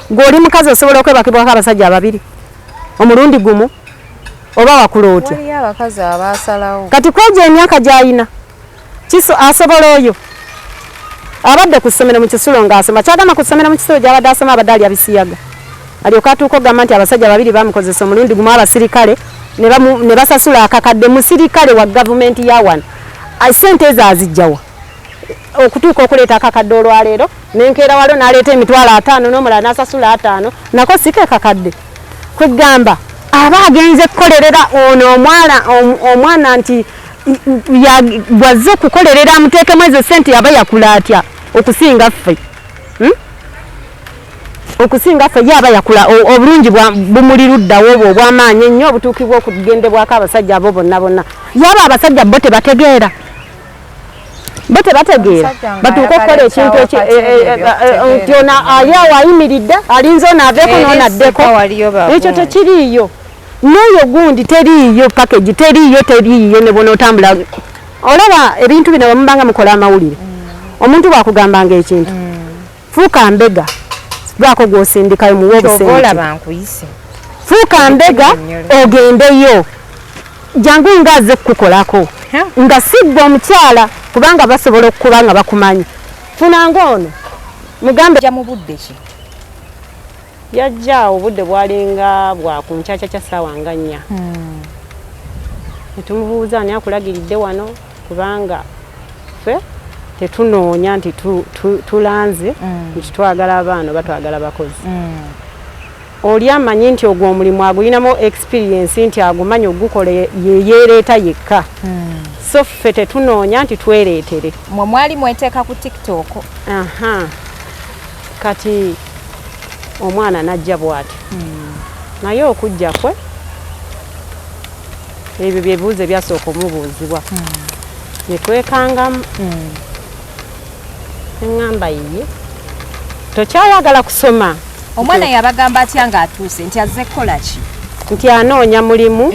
Goli mukazi osobola okwebakibwako abasajja ababiri omulundi gumu oba wakuloote wali abakazi abasalawo kati kweja emyaka gy'ayina asobola oyo abadde ku ssomero mu Kisulo ng'asoma kyagamba ku ssomero mu Kisulo gy'abadde asoma abadde ali abisiyaga alyoka atuuka ogamba nti abasajja babiri bamukozesa omulundi gumu abasirikale ne basasula akakadde musirikale wa gavumenti ya wano sente ezo azijjawa okutuuka okuleeta akakadde olwaleero nenkeera walo n'aleeta emitwalo 5 n'omulala n'asasula 5 nako sike kakadde kwegamba aba agenze kukolerera ono omwana nti wazze okukolerera amuteekemu ezo sente yaba yakula atya okusinga ffe okusinga ffe yaba yakula obulungi bumuli luddawo obwo obw'amaanyi ennyo obutuukibwa okugendebwako abasajja abo bonna yaba abasajja bo tebategeera batuuka okukola ekintu nti ono ali awo ayimiridde alinze ono aveeko n'onaddeko ekyo tekiriiyo n'oyo gundi teriiyo package teriiyo ne bona otambula olaba ebintu bino bamubanga mukola amawulire omuntu bwakugambanga ekintu fuuka mbega lwako gw'osindikayo muwe obusente fuuka mbega ogendeyo jangu nga azze kukukolako nga sigwa omukyala kubanga basobola okukuba nga bakumanyi funanga ono mugambe mu budde ki yajja obudde bwalinga bwa ku nkyakya kya ssaawa nga 4 netumubuuza ani akulagiridde wano kubanga ffe tetunoonya nti tulanze nti twagala abaana batwagala bakozi oli amanyi nti ogwo omulimu agulinamu experience nti agumanyi ogukola yeyeereeta yekka so ffe tetunoonya nti twereetere mwe mwali mweteeka ku TikTok kati omwana najja bw'ati naye okujja kwe ebyo byebuuzo ebyasooka omubuuzibwa netwekangamu eŋŋamba yiye tokyayagala kusoma omwana yabagamba atya ng'atuuse nti azze kukola ki nti anoonya mulimu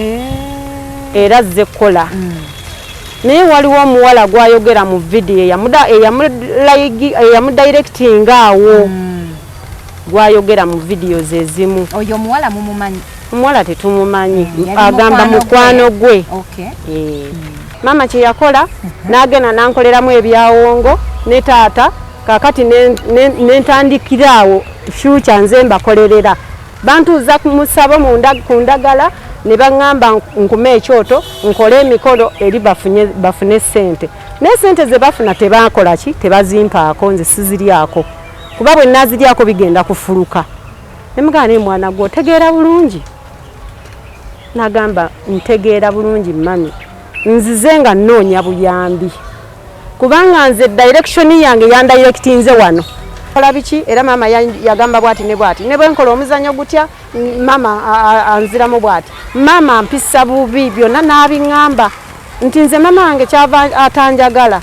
era azze kukola naye waliwo omuwala gwayogera mu vidiyo eyamudirectinga awo gwayogera mu vidiyo zezimu oyo omuwala mumumanyi omuwala tetumumanyi agamba mukwano gwe mama kye yakola n'agenda n'ankoleramu ebyawongo ne taata kakati nentandikiraawo future nze mbakolerera bantuuza kumusabo ku ndagala ne baŋŋamba nkume ekyoto nkole emikolo eri bafune ssente naye ssente ze bafuna tebakola ki tebazimpaako nze siziryako kuba bwe naziryako bigenda kufuluka nemugamba naye mwana gwe otegeera bulungi nagamba ntegeera bulungi mami nzize nga nnoonya buyambi kubanga nze direction yange yandirectinze wano kola biki era mama yagamba bwati ne bwati ne bwenkola omuzanyo gutya mama anziramu bwati mama mpisa bubi byonna n'abiŋŋamba nti nze mama wange kyava atanjagala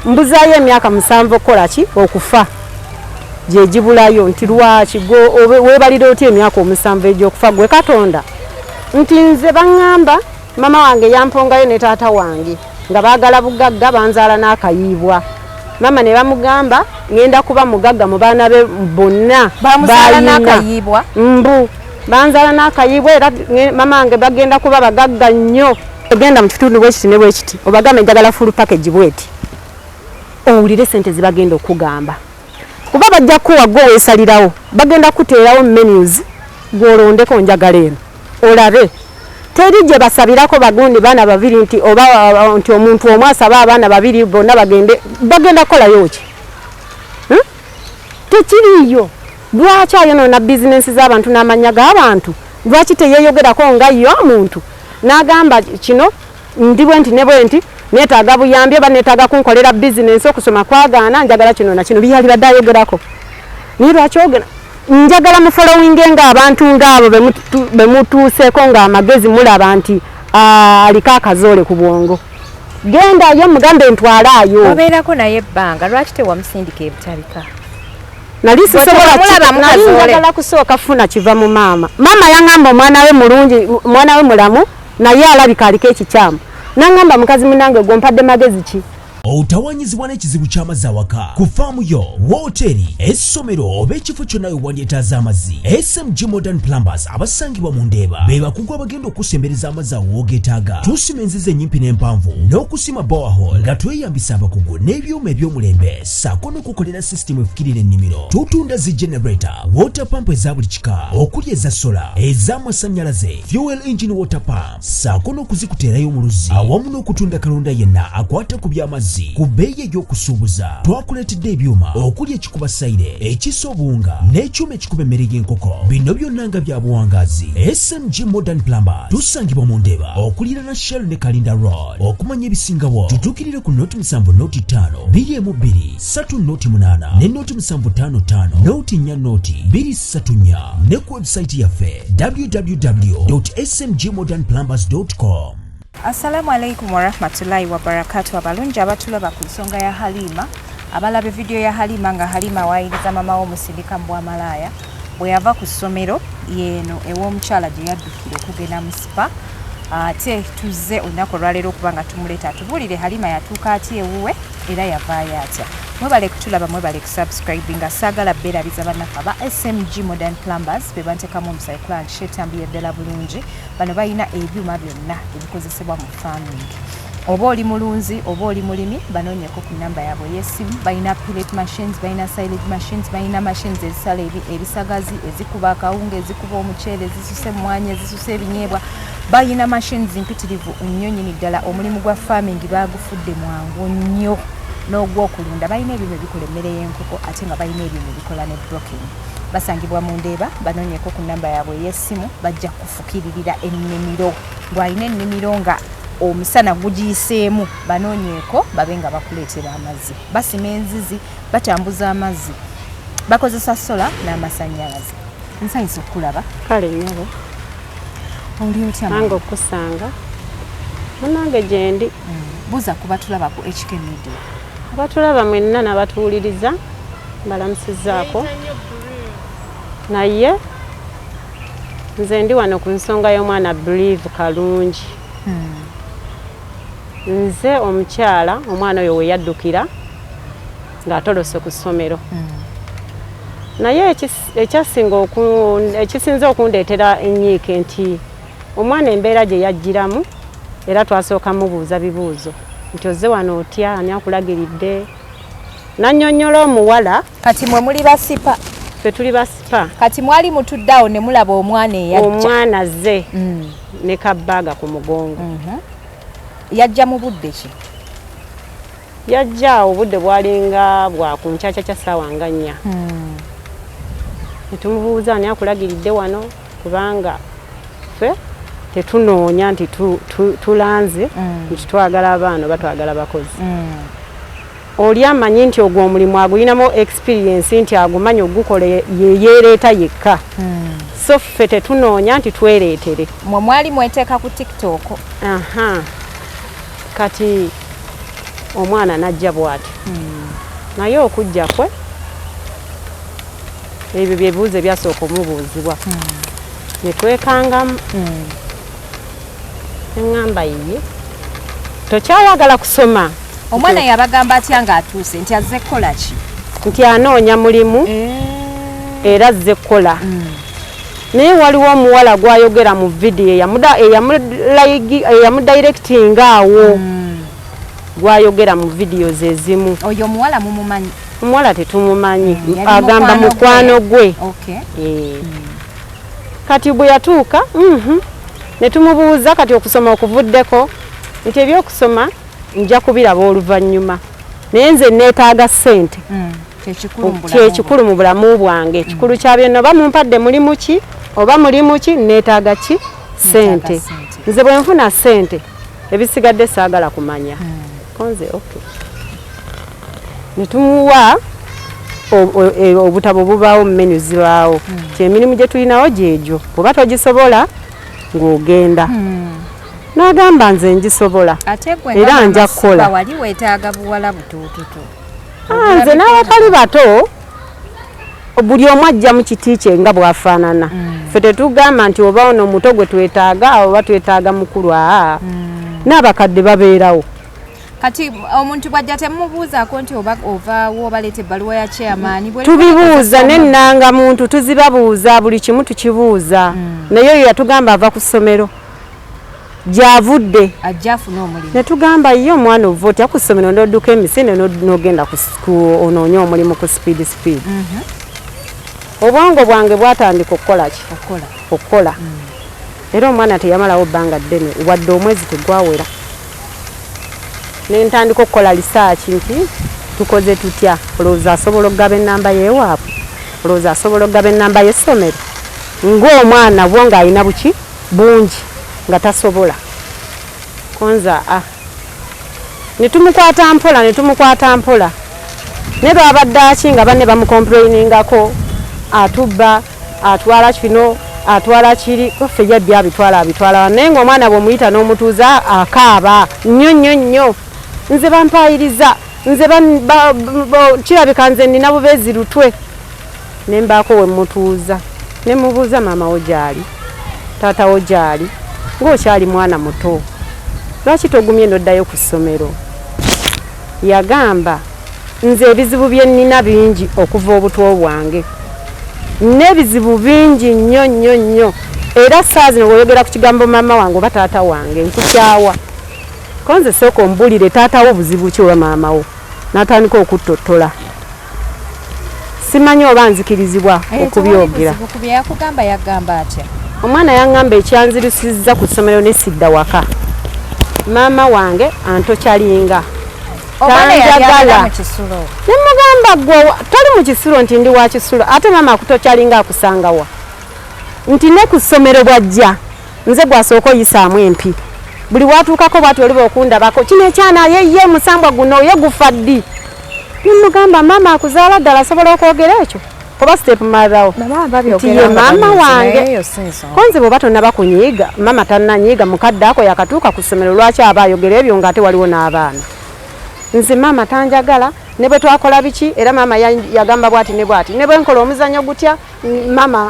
mbuzaayo emyaka 7 okukola ki okufa gye gibulayo nti lwaki weebalira otya emyaka 7 egy'okufa gwe Katonda nti nze baŋŋamba mama wange yampongayo ne taata wange nga baagala bugagga banzaala n'akayiibwa mama ne bamugamba ngenda kuba mugagga mu baana be bonna bamuzaala n'akayiibwa mbu banzaala n'akayiibwa era mama wange bagenda kuba bagagga nnyo egenda mu kitundu bwekiti ne bwekiti obagambe njagala full package bweti owulire sente zibagenda okugamba kuba bajja kuwa gwe weesalirawo bagenda kuteerawo menus gw'olondeko njagala eno olabe teri gye basabirako bagundi baana babiri nti oba nti omuntu omu asaba abaana babiri bonna bagenda kukolayo ki tekiriiyo lwaki ayonoona bizinensi z'abantu n'amanya g'abantu lwaki teyeeyogerako nga yo omuntu n'agamba kino ndi bwe nti ne bwe nti neetaaga buyambi oba neetaaga kunkolera bizinensi okusoma kwagaana njagala kino na kino byali badde ayogerako naye lwaki ogera njagala mu following ng'abantu ng'abo bemutuuseeko ng'amagezi mulaba nti aliko akazoole ku bwongo gendayo mugambe ntwalaayo obeerako naye ebbanga lwaki tewamusindika ebitabika nali njagala kusooka funa kiva mu maama yaŋŋamba omwana we mulungi mwana we mulamu naye alabika aliko ekikyamu naŋŋamba mukazi munange gwe mpadde magezi ki otawanyizibwa n'ekizibu ky'amazzi awaka ku faamu yo wooteri essomero oba ekifo kyonna we wandyetaaza amazzi SMG Modern Plumbers abasangibwa mu Ndeeba be bakugu abagenda okusembereza amazzi awo woogetaaga tusima enzizi ennyimpi n'empanvu n'okusima borehole nga tweyambisa abakugu n'ebyuma eby'omulembe ssaako n'okukolera sisitimu efukirira ennimiro tutunda zi generator water pump eza buli kika okuli eza sola ez'amasannyalaze fuel engine water pump ssaako n'okuzikuteerayo mu luzzi awamu n'okutunda kalonda yenna akwata ku by'amazzi ku bbeeyi ey'okusuubuza twakuleetedde ebyuma okuli ekikuba sayire ekisa obuwunga n'ekyuma ekikuba emmere y'enkoko bino byonna nga bya buwangaazi SMG Modern Plumber tusangibwa mu Ndeeba okulira na Shell ne Kalinda Road okumanya ebisingawo tutuukirire ku noti 7 noti 5 2 3 noti 8 ne noti 755 noti 4 noti 234 ne ku website yaffe www.smgmodernplumbers.com. Assalamu alaikum wa rahmatullahi wa barakatuh. Abalungi abatulaba ku nsonga ya Halima abalabe video ya Halima nga Halima waayiriza mama wo musindika mbwa malaya bwe yava ku ssomero yeno ew'omukyala gye yaddukire okugenda mu spa ate tuzze olunaku olwaleero okubanga tumuleeta atubulire Halima yatuuka atya ewuwe era yavaayo atya. Mwebale kutulaba, mwebale kusubscribe nga saagala beerabiza bannaffe aba SMG Modern Plumbers be bantekamu omusayikula shetambiye ddala bulungi. Bano balina ebyuma byonna ebikozesebwa mu farming. Oba oli mulunzi oba oli mulimi banoonyeko ku namba yaabwe y'essimu. Balina pellet machines, balina silage machines, balina machines ezisala ebisagazi, ezikuba akawunga, ezikuba omuceere, ezisusa emmwanyi, ezisusa ebinyeebwa. Balina machines mpitirivu nnyo nnyini ddala. Omulimu gwa farming baagufudde mwangu nnyo n'ogw'okulunda. Balina ebyuma ebikola emmere y'enkoko ate nga balina ebyuma ebikola ne broken. Basangibwa mu Ndeeba banoonyeko ku namba yaabwe y'essimu bajja kufukiririra ennimiro. Bw'alina ennimiro nga omusana gugiyiseemu banoonyeko babe nga bakuleetera amazzi. Basima enzizi, batambuza amazzi, bakozesa sola n'amasannyalaze. Nsanyusa okulaba. Kale nnyabo. Oli otya nange okusanga munange gye ndi. Buuza ku batulaba ku HK Media. Abatulaba mwenna n'abatuwuliriza balamusizaako. Naye nze ndi wano ku nsonga y'omwana Believe Kalungi. Nze omukyala omwana oyo we yaddukira ng'atolose ku ssomero. Naye ekisinze okundeetera ennyiike nti omwana embeera gye yajjiramu era twasooka mubuuza bibuuzo nti ozze wano otya ani akulagiridde nannyonnyola omuwala. Kati mwe muli basipa. Ffe tuli basipa. Kati mwali mutuddawo ne mulaba omwana eyajja. Omwana azze ne kabbaaga ku mugongo. Yajja mu budde ki? Yajja obudde bwalinga bwa ku nkyakya kya ssaawa nga 4. Ne tumubuuza ani akulagiridde wano kubanga ffe tetunoonya nti tulanze nti twagala abaana batwagala bakozi. Oli amanyi nti ogwo omulimu agulinamu experience nti agumanyi ogukola yeereeta yekka. So ffe tetunoonya nti twereetere. Mwe mwali mweteeka ku TikTok. Kati omwana najja bw'ati. Naye okujja kwe ebyo byebuuzo byasooka omubuuzibwa. Ne twekangamu. Eŋŋamba ye tokyayagala kusoma. Omwana yabagamba atya ng'atuuse nti azze kukola ki? Nti anoonya mulimu era azze kukola. Naye waliwo omuwala gwayogera mu vidiyo eyamudirectinga awo. Gwayogera mu vidiyo ze zimu. Oyo omuwala mumumanyi? Omuwala tetumumanyi. Agamba mukwano gwe. Kati bwe yatuuka ne tumubuuza kati okusoma okuvuddeko nti ebyokusoma nja kubiraba oluvannyuma. Naye nze neetaaga ssente. Kyekikulu mu bulamu bwange. Ekikulu kya byonna oba mumpadde mulimu ki oba mulimu ki neetaaga ki ssente. Nze bwe nfuna ssente ebisigadde saagala kumanya. Konze okay. Ne tumuwa obutabo bubaawo mu menu zibaawo. Emirimu gye tulinawo gyegyo. Bw'oba togisobola ng'ogenda. N'agamba nze ngisobola era nja kukola. Wali weetaaga buwala butuututu. Nze n'abatali bato buli omu ajja mu kiti kye nga bw'afaanana. Ffe tetugamba nti oba ono omuto gwe twetaaga oba twetaaga mukulu. N'abakadde babeerawo. kati omuntu bwajja temubuuzaako nti oba ovaawo obaleta ebbaluwa ya chairman tubibuuza nennanga muntu tuzibabuuza buli kimu tukibuuza naye oyo yatugamba ava ku ssomero gyavudde ajja afuna omulimu ne tugamba ye omwana ova otya ku ssomero n'odduka emisinde n'ogenda onoonya omulimu ku speed obwongo bwange bwatandika okukola ki okukola era omwana teyamalawo bbanga ddene wadde omwezi tegwawera nentandika okukola lisaaki nti tukoze tutya olowooza asobola okugaba ennamba yeewaabwe olowooza asobola okugaba ennamba y'essomero ng'omwana bwo ng'alina buki bungi nga tasobola konza netumukwata mpola ne lwabadde aki nga banne bamukomplainingako atubba atwala kino atwala kiri ffe yabbi abitwala naye ng'omwana bw'omuyita n'omutuuza akaaba nnyo nze bampayiriza nze kirabika nze nina bubeezi lutwe ne mbaako we mutuuza ne mubuuza maama wo gyali taata wo gyali ng'okyali mwana muto lwaki togumye n'oddayo ku ssomero yagamba nze ebizibu bye nnina bingi okuva obuto bwange n'ebizibu bingi nnyo era saa zino bw'oyogera ku kigambo maama wange oba taata wange nkukyawa konze sooka ombulire taatawo obuzibu ki oba maama wo n'atandika okuttottola simanyi oba nzikirizibwa okubyogera omwana yaŋŋamba ekyanzirusizza ku ssomero ne sidda waka maama wange antokyalinga tanjagala nemugamba gwe toli mu kisulo nti ndi wa kisulo ate maama akutokyalinga akusangawa nti ne ku ssomero bwajja nze gwasooka oyisaamu empi buli watuukako bwati oliba okundabako kino ekyana ye musambwa guno ye gufa ddi nemugamba maama akuzaala ddala asobola okwogera ekyo oba step marawo nti ye maama wange konze bw'oba tonnaba kunyiiga maama tannanyiiga mukadde ako yakatuuka ku ssomero lwaki aba ayogera ebyo ng'ate waliwo n'abaana nze maama tanjagala ne bwe twakola biki era maama yagamba bwati ne bwati ne bwe nkola omuzannyo gutya maama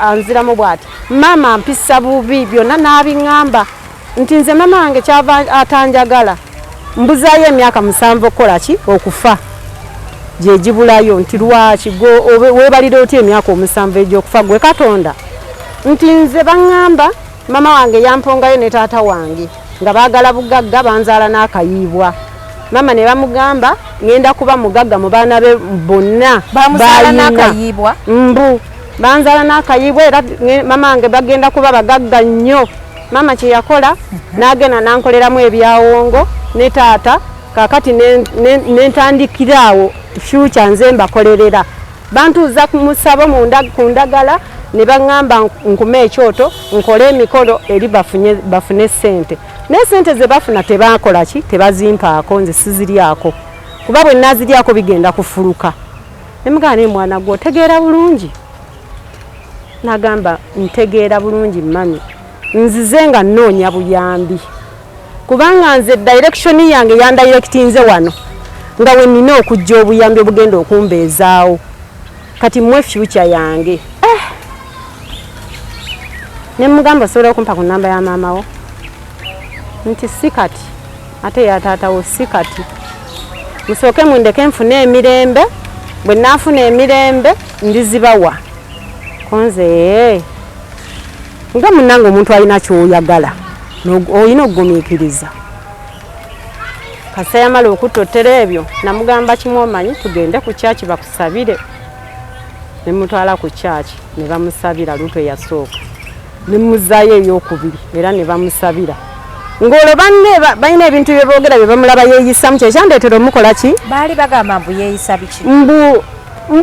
anziramu bwati maama mpisa bubi byonna n'abiŋŋamba nti nze maama wange kyava atanjagala mbuzaayo emyaka 7 okukola ki okufa gye gibulayo nti lwaki weebalira otya emyaka 7 egy'okufa gwe Katonda nti nze baŋŋamba maama wange yampongayo ne taata wange nga baagala bugagga banzaala n'akayiibwa maama ne bamugamba ngenda kuba mugagga mu baana be bonna banzaala n'akayiibwa era maama wange bagenda kuba bagagga nnyo maama kye yakola n'agenda n'ankoleramu ebyawongo ne taata kakati nentandikiraawo future nze mbakolerera bantuuza ku musabo ku ndagala ne baŋŋamba nkume ekyoto nkole emikolo eri bafune ssente naye ssente ze bafuna tebakola ki tebazimpaako nze siziryako kuba bwe naziryako bigenda kufuluka nemugamba naye mwana gwe otegeera bulungi nagamba ntegeera bulungi mami nzize nga nnoonya buyambi kubanga nze direction yange yandirectinze wano nga we nina okujja obuyambi obugenda okumbeezaawo kati mmwe future yange ne mugamba osobola okumpa ku namba ya maama wo nti si kati ate ya taata wo si kati musooke mundeke nfune emirembe bwe naafuna emirembe ndizibawa konze nga munnange omuntu alina kyoyagala olina okugumiikiriza kasa yamala okuttotera ebyo namugamba kimu omanyi tugende ku kyaki bakusabire ne mutwala ku kyaki ne bamusabira luto eyasooka ne muzaayo ey'okubiri era ne bamusabira ng'olwo banne balina ebintu bye boogera bye bamulaba yeeyisamu kyekyandeetera omukola ki baali bagamba mbu yeeyisa biki mbu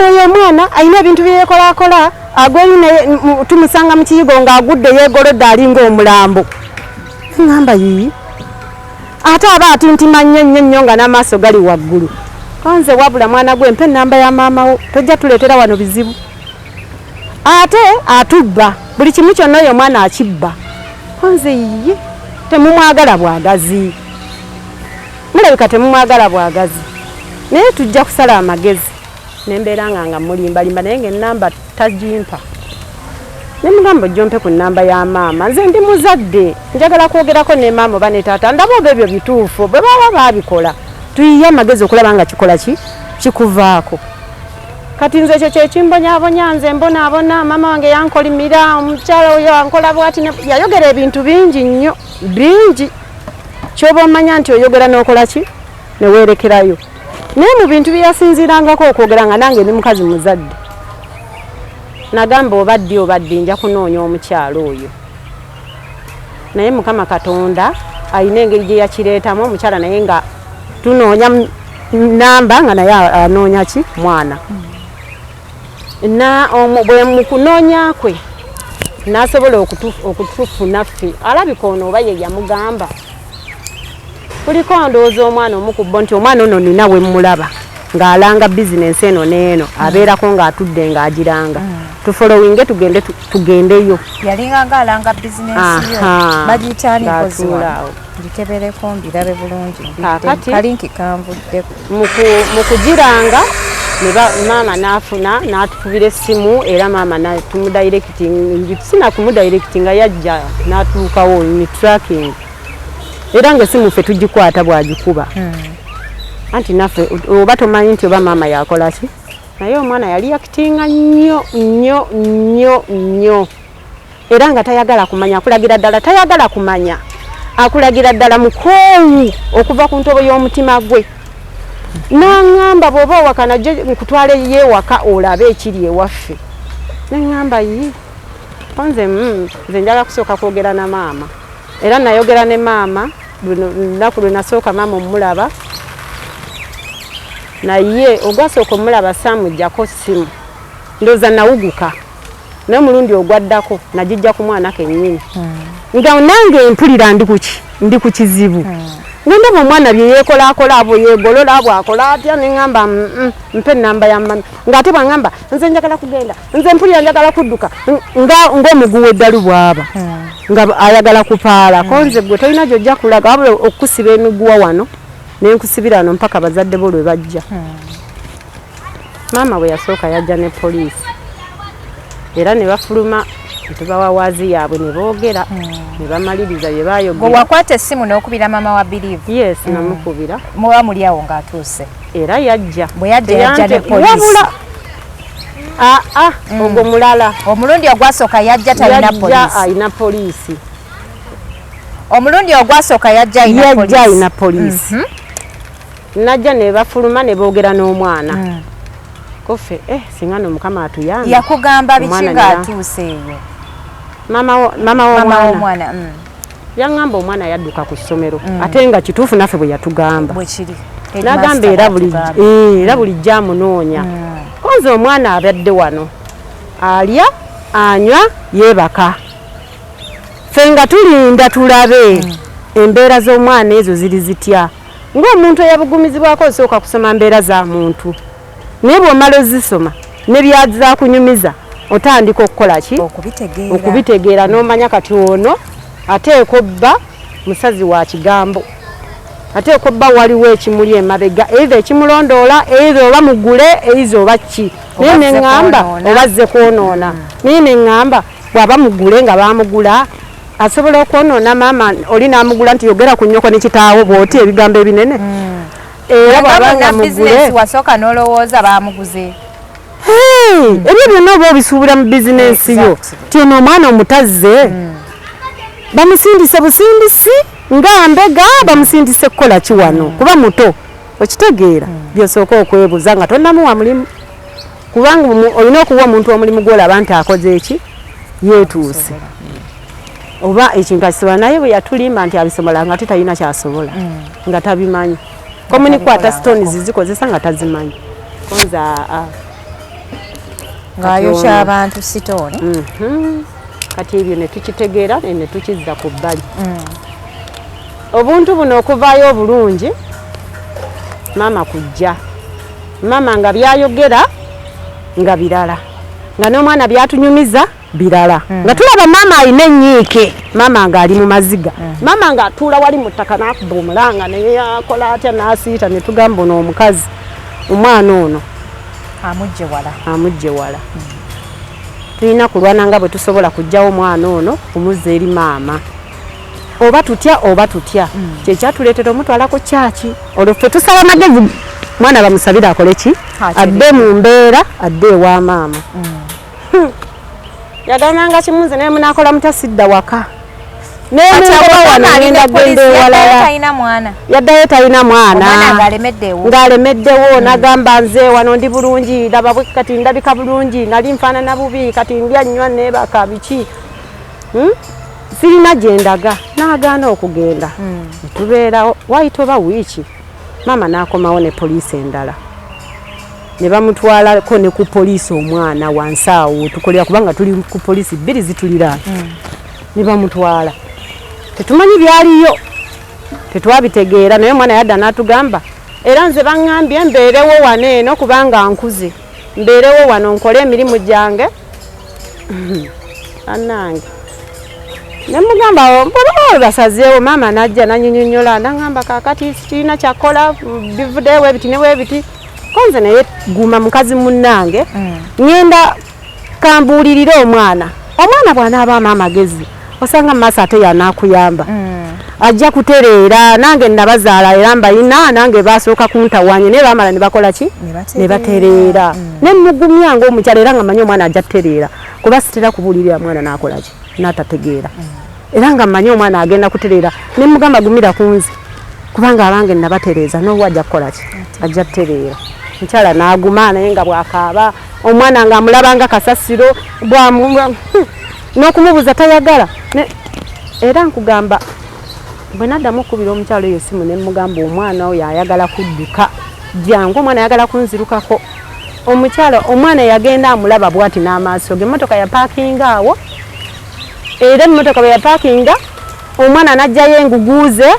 oyo omwana alina ebintu bye yeekolakola agweyo tumusanga mu kiyigo ng'agudde yeegolodde alinga omulambo ngamba yii ate aba atintima nnyo nga n'amaaso gali waggulu konze wabula mwana gwe mpe ennamba ya maama wo tojja tuleetera wano bizibu ate atubba buli kimu kyonna oyo omwana akibba konze yiye temumwagala bwagazi mulabika temumwagala bwagazi naye tujja kusala amagezi nembeera nga mulimbalimba naye ng'ennamba tagimpa ne mugamba jompe ku namba ya maama nze ndi muzadde njagala kwogerako ne maama oba ne taata ndaba oba ebyo bituufu bwe baba babikola tuyiye amagezi okulaba nga kikola kikuvaako kati nze ekyo kyekimbonyabonya nze mbonaabona maama wange yankolimira omukyala oyo ankola bwati yayogera ebintu bingi nnyo bingi kyoba omanya nti oyogera n'okola ki neweerekerayo naye mu bintu byeyasinzirangako okwogera nga nange ndi mukazi muzadde nagamba obaddi nja kunoonya omukyalo oyo naye Mukama Katonda alina engeri gye yakireetamu omukyala naye nga tunoonya namba nga naye anoonya ki mwana bwe mu kunoonya kwe n'asobola okutufuna ffe alabika ono oba ye yamugamba kuliko ndowooza omwana omukubbo nti omwana ono nina we mulaba ng'alanga bizinensi eno n'eno abeerako ng'atudde ng'agiranga tufolowinge tugendeyo yalinga ng'alanga bizinensi yo bagiyitaani koziwa ngitebereko mbirabe bulungi kalinki kanvuddeko mu kugiranga maama n'afuna n'atufubira essimu era maama sina kumudayirekitinga yajja n'atuukawo ni tracking era ng'essimu ffe tugikwata bw'agikuba anti naffe oba tomanyi nti oba maama yakola ki naye omwana yali yakitinga nnyo era nga tayagala kumanya akulagira ddala tayagala kumanya akulagira ddala mukoowu okuva ku ntobo y'omutima gwe n'aŋŋamba bw'oba owakana gye nkutwale yeewaka olabe ekiri ewaffe neŋŋamba nze njagala kusooka kwogera na maama era nayogera ne maama lunaku lwe nasooka maama omulaba naye ogwasooka omulaba saamuggyako ssimu ndowooza nawuguka naye omulundi ogwaddako nagijja ku mwana kennyini nga nange mpulira ndi ku kizibu ngendaba omwana bye yeekolaakola abo yeegolola abo akola atya neŋŋamba mpe ennamba ya mami ng'ate bwaŋŋamba nze njagala kugenda nze mpulira njagala kudduka ng'omuguwa eddalu bw'aba nga ayagala kupaala konze gwe tolina gy'ojja kulaga wabula okusiba emiguwa wano nenkusibira wano mpaka bazadde bo lwe bajja maama bwe yasooka yajja ne poliisi era ne bafuluma ntibawawaazi yaabwe ne boogera ne bamaliriza bye baayogera wakwata essimu n'okubira maama wa Believe yes namukubira muba muli awo ng'atuuse era yajja bwe yajja ne poliisi wabula ogwo mulala omulundi ogwasooka yajja talina poliisi alina poliisi omulundi ogwasooka yajja alina poliisi najja ne bafuluma ne boogera n'omwana kofe singa n'omukama atuyambe yakugamba biki ng'atuuse eyo maama w'omwana yaŋŋamba omwana yadduka ku ssomero ate nga kituufu naffe bwe yatugamba n'agamba era bulijjo amunoonya konze omwana abadde wano alya anywa yeebaka ffe nga tulinda tulabe embeera z'omwana ezo ziri zitya ng'omuntu eyabugumizibwako osooka kusoma mbeera za muntu naye bw'omala ozisoma ne byazakunyumiza otandika okukola ki okubitegeera n'omanya kati ono ateeka obba musazi wa kigambo ateeka obba waliwo ekimuli emabega eitha ekimulondoola eitha oba mugule eitha oba ki naye neŋŋamba oba zze kwonoona naye neŋŋamba bw'aba mugule nga baamugula asobola okwonoona maama oli n'amugula nti yogera ku nnyoko ne kitaawo bw'oti ebigambo ebinene era bw'abanga mugule wasooka n'olowooza baamuguze ebyo byonna oba obisuubira mu bizinensi yo ti ono omwana omutazze bamusindise busindisi nga mbega bamusindise kukola ki wano kuba muto okitegeera byosooka okwebuuza nga tonnamuwa mulimu kubanga olina okuwa omuntu omulimu gw'olaba nti akoze eki yeetuuse oba ekintu akisobola naye bwe yatulimba nti abisobola nga tetalina kyasobola nga tabimanyi communiquata stones zikozesa nga tazimanyi konza ng'ayokya abantu sitooni kati ebyo ne tukitegeera ne tukizza ku bbali obuntu buno okuvaayo obulungi maama kujja maama nga byayogera nga birala nga n'omwana byatunyumiza birala nga tulaba maama alina ennyiike maama nga ali mu maziga maama nga atuula wali mu ttaka n'akuba omulanga naye akola atya n'asiita ne tugamba ono omukazi omwana ono amugye wala tulina kulwana nga bwe tusobola kujjawo omwana ono omuzza eri maama oba tutya kyekyatuleetera omutwala ku kyaki olwo ffe tusala magezi mwana bamusabire akole ki adde mu mbeera adde ewa maama yagambanga kimunze naye munaakola mutya sidda waka yaddayo talina mwana ng'alemeddewo n'agamba nze wano ndi bulungi laba bwe kati ndabika bulungi nali nfaanana bubi kati ndya nnywa neebaka biki sirina gye ndaga n'agaana okugenda netubeerawo wayita oba wiiki maama n'akomawo ne poliisi endala ne bamutwalako ne ku poliisi omwana wansi awo tukolera kubanga tuli ku poliisi bbiri zituliraana ne bamutwala tetumanyi byaliyo tetwabitegeera naye omwana yadda n'atugamba era nze baŋŋambye mbeerewo wano eno kubanga nkuze mbeerewo wano nkole emirimu gyange annange ne mugamba mpolo basazeewo maama najja nanyinyonyola ndangamba kakati kirina kyakola bivuddeyo webiti ne webiti konze naye guma mukazi munnange ngenda kambuulirire omwana bw'anaabaamu amagezi osanga maaso ate yanaakuyamba ajja kutereera nange nabazaala era mbayina nange basooka kuntawanye naye baamala ne bakola ki ne batereera ne mugumya ng'omukyala era nga manyi omwana ajja kutereera kuba sitera kubuulirira mwana n'akola ki n'atategeera era nga manyi omwana agenda kutereera ne mugamba gumira ku nze kubanga abange nabatereeza n'owa ajja kukola ki ajja kutereera mukyala n'aguma naye nga bw'akaaba omwana ng'amulabanga kasasiro n'okumubuuza tayagala era nkugamba bwe naddamu okubira omukyalo eyo simu ne mugamba omwana oyo ayagala kudduka jangu omwana ayagala kunzirukako omukyalo omwana yagenda amulaba bw'ati n'amaaso ge emmotoka yapaakinga awo era emmotoka bwe yapaakinga omwana n'ajjayo enguguuze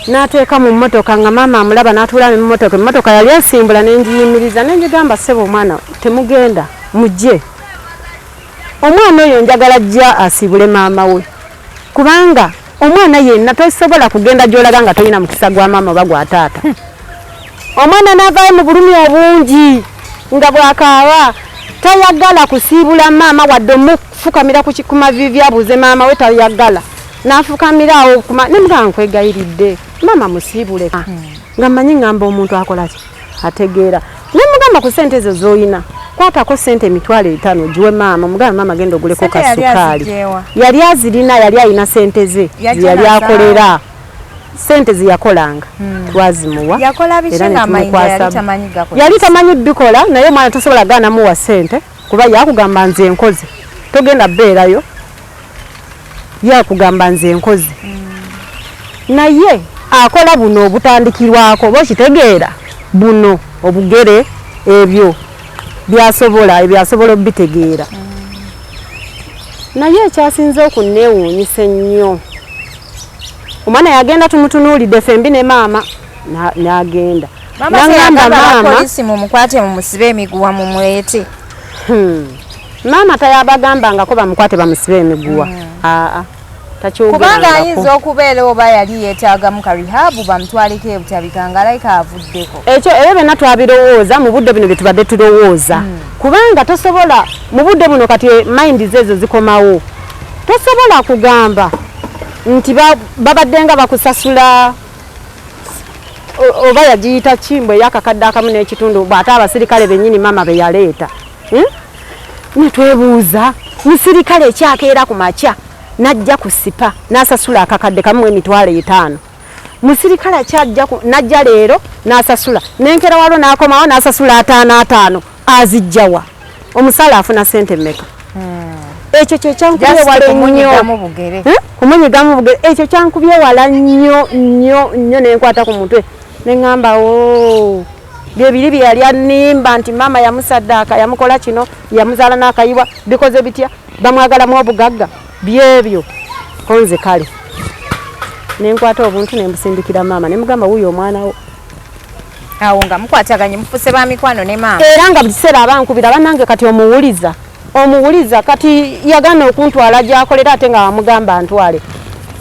n'ateeka mu mmotoka nga maama amulaba n'atuula mu mmotoka emmotoka yali esimbula n'engiyimiriza n'engigamba ssebo omwana temugenda mujje omwana oyo njagala jja asiibule maama we kubanga omwana yenna tosobola kugenda gy'olaga nga tolina mukisa gwa maama oba gwa taata omwana n'avaayo mu bulumi obungi nga bw'akaaba tayagala kusiibula maama wadde omufukamira ku mavivi abuuze maama we tayagala n'afukamira awo ne mugamba nkwegayiridde maama musiibule nga mmanyi ngamba omuntu akola ki ategeera ne mugamba ku ssente ezo z'oyina kwatako ssente $5,000 giwe maama mugamba maama genda oguleko kasukaali yali azirina yali alina ssente ze yali akolera ssente ziyakolanga twazimuwa yali tamanyi bikola naye omwana tosobola gaana muwa ssente kuba yakugamba nze nkozi togenda beerayo yakugamba nze nkozi naye akola buno obutandikirwako oba okitegeera buno obugere ebyo byasobola obitegeera naye ekyasinze okunneewuunyisa ennyo omwana yagenda tumutunuulidde fembi ne maama n'agenda n'agamba maama poliisi mumukwate mumusibe emiguwa mumwete maama tayabagambangako bamukwate bamusibe emiguwa kubanga ayinza okubeera oba yali yeetaagamu ka rihabu bamutwaleko ebutabika nga alayika avuddeko ekyo ebyo byonna twabirowooza mu budde buno bye tubadde tulowooza kubanga tosobola mu budde buno kati mayindi zeezo zikomawo tosobola kugamba nti babadde nga bakusasula oba yagiyita kimbo eyakakadde akamu n'ekitundu bw'ate abasirikale bennyini maama be yaleeta netwebuuza musirikale ekyakeera ku makya najja kusipa n'asasula akakadde kamu $5,000 musirikale najja leero n'asasula nenkera walo n'akomawo n'asasula $5,000 azijjawa omusala afuna ssente mmeka ekyo kyenkubye wala ennyo kumunyigamu bugere ekyo kyankubye wala nnyo nenkwata ku mutwe neŋŋamba byebiri bye yali annimba nti maama yamusaddaaka yamukola kino yamuzaala n'akayiwa bikoze bitya bamwagalamu obugagga byebyo konze kale nenkwata obuntu nembusindikira maama nemugamba wuyo omwana wo awo nga mukwataganye mufuse ba mikwano ne maama era nga buli kiseera abankubira bannange kati omuwuliza kati yagaana okuntwala gyakolera ate nga wamugamba ntwale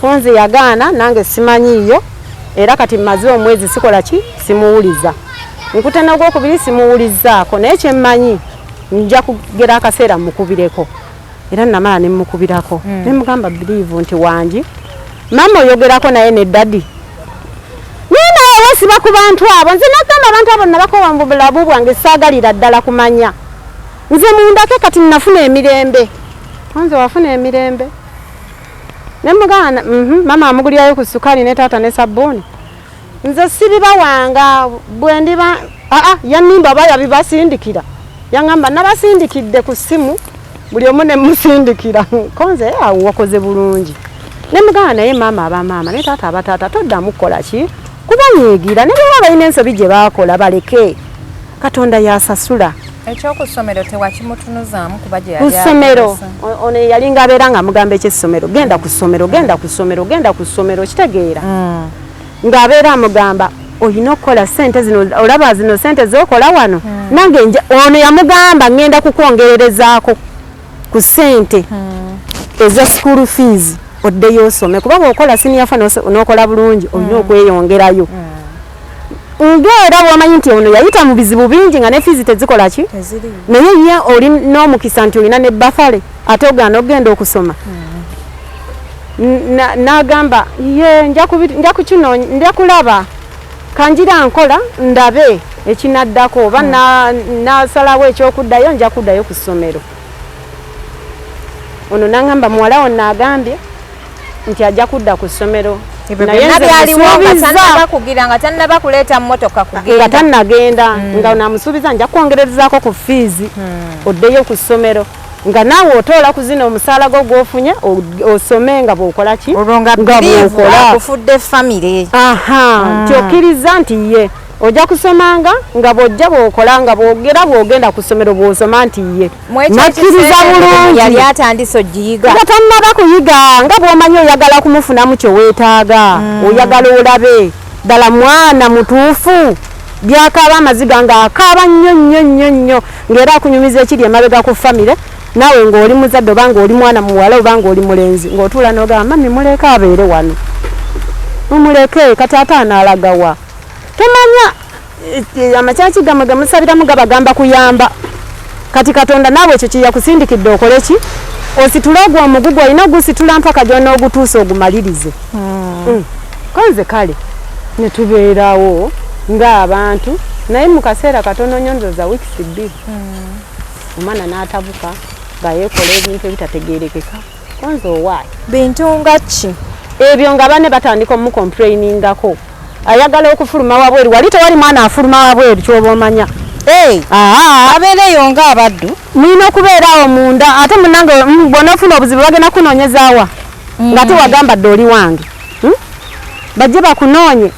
konze yagaana nange simanyiiyo era kati mmaze omwezi sikola ki simuwuliza nkutana ogwokubiri simuwulizaako naye kyemmanyi nja kugera akaseera mukubireko era namala ne mukubirako ne mugamba believe nti wanji mama oyogerako naye ne daddy nina wasiba ku bantu abo nze nagamba abantu abo nabakowa mu bulabu bwange saagalira ddala kumanya nze mundake kati nafuna emirembe nze wafuna emirembe ne mugana mama amugulirayo ku sukali ne tata ne sabuni nze sibiba wanga bwendiba yanimba baya bibasindikira yangamba nabasindikidde ku simu buli omu ne musindikira konze wakoze bulungi ne mugana naye mama abamama ne tata abatata toddamu kukola ki kubanyigira ne baba balina ensobi gye bakola baleke Katonda yasasula ekyokusomero tewakimutunuzaamu kuba gye yali kusomero ono yalinga abeera nga mugamba ekyessomero genda ku ssomero genda ku ssomero genda ku ssomero kitegeera ng'abeera amugamba olina okukola sente zino olaba zino sente z'okola wano nange ono yamugamba ngenda kukwongererezaako ku sente eza school fees oddeyo osome kuba bw'okola senior fa n'okola bulungi olina okweyongerayo ng'era bw'omanyi nti ono yayita mu bizibu bingi nga ne fees tezikola ki naye ye oli n'omukisa nti olina ne bafale ate ogaana ogenda okusoma n'agamba ye nja kukinoonya nja kulaba kanjira nkola ndabe ekinaddako oba nasalawo ekyokuddayo nja kuddayo ku ssomero ono n'agamba muwala wo n'agambye nti ajja kudda ku ssomero nga tannaba kuleeta mmotoka nga tannagenda nga namusuubiza nja kwongererezaako ku fiizi oddeyo ku ssomero nga naawe otoola ku zino omusaala gwo gw'ofunye osome nga bw'okola ki nga bw'okola kufudde famire nti okkiriza nti ye ojja kusomanga nga bw'ojja bw'okola nga bw'ogenda ku ssomero bw'osoma nti ye nakkiriza bulungi yali atandise ogiyiga nga tannaba kuyiga nga bw'omanyi oyagala kumufunamu kye weetaaga oyagala olabe ddala mwana mutuufu byakaaba amaziga ng'akaaba nnyo ng'era akunyumiza ekiri emabega ku famire naawe ng'oli muzadde oba ng'oli mwana muwala oba ng'oli mulenzi ng'otuula n'ogamba mami muleke abeere wano mumuleke kati ate anaalagawa tomanya amakyaki gamwe gamusabiramu gabagamba kuyamba kati Katonda naawe ekyo kyeyakusindikidde okole ki ositule ogwo omugugu olina ogusitula mpaka gy'onoogutuusa ogumalirize konze kale ne tubeerawo ng'abantu naye mu kaseera katono nnyo nzoza wiikisi bbiri omwana n'atabuka nga yeekola ebintu ebitategeerekeka konze owaayi bintu nga ki ebyo nga bane batandika omukomplainingako ayagala okufuluma wabweru wali tewali mwana afuluma wabweru kyoba omanya abeereyo ng'abaddu mulina okubeerawo munda ate munange bw'onoofuna obuzibu bagenda kunoonyezaawa nga tewagamba dde oli wange bajje bakunoonye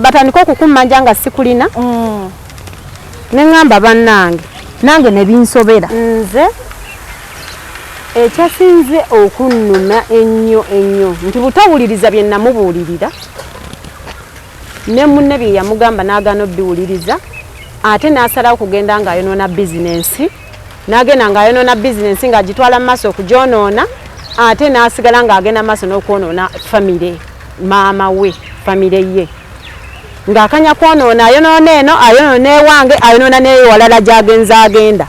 batandika okukummanja nga sikulina ne ŋŋamba bannange nange ne binsobera nze ekyasinze okunnuma ennyo nti butawuliriza bye namubuulirira ne munne bye yamugamba n'agaana obbiwuliriza ate n'asalawo kugenda ng'ayonoona bizinensi n'agenda ng'ayonoona bizinensi ng'agitwala mu maaso okugyonoona ate n'asigala ng'agenda mu maaso n'okwonoona famire maama we famire ye ng'akanya kwonoona ayonoona eno ayonoona ewange ayonoona n'ewalala gy'agenza agenda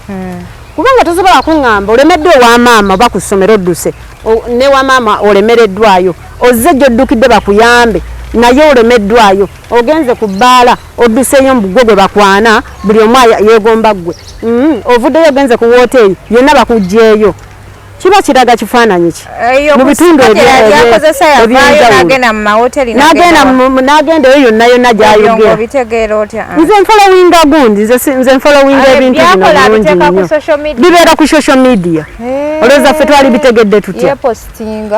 kubanga tosobola kuŋŋamba olemeddwa ewa maama oba ku ssomero odduse newa maama olemereddwayo ozze gy'oddukidde bakuyambe naye olemeddwayo ogenze ku bbaala odduseeyo mu bugwe gwe bakwana buli omu yeegomba ggwe ovuddeyo ogenze ku wooteeri yonna bakuggyeeyo kiba kiraga kifaananyi ki mu bitundu n'agenda eyo yonna yonna gy'ayogera nze nfolowinga gundi nze nfolowinga ebintu bino bulungi nnyo bibeera ku social media olowooza ffe twali bitegedde tutya